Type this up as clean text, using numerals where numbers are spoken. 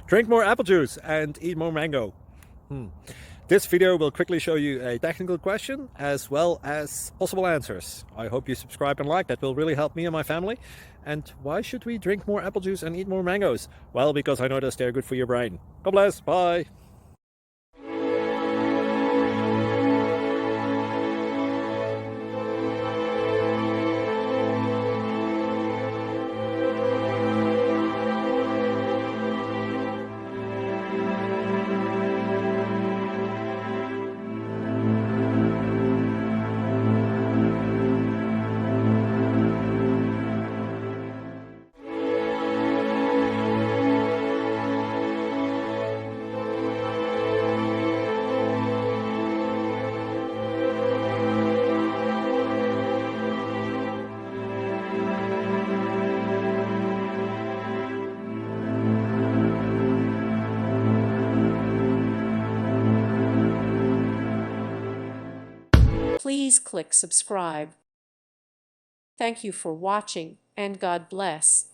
Drink more apple juice and eat more mango. This video will quickly show you a technical question as well as possible answers. I hope you subscribe and like, that will really help me and my family. And why should we drink more apple juice and eat more mangoes? Well, because I noticed they're good for your brain. God bless, bye. Please click subscribe. Thank you for watching, and God bless.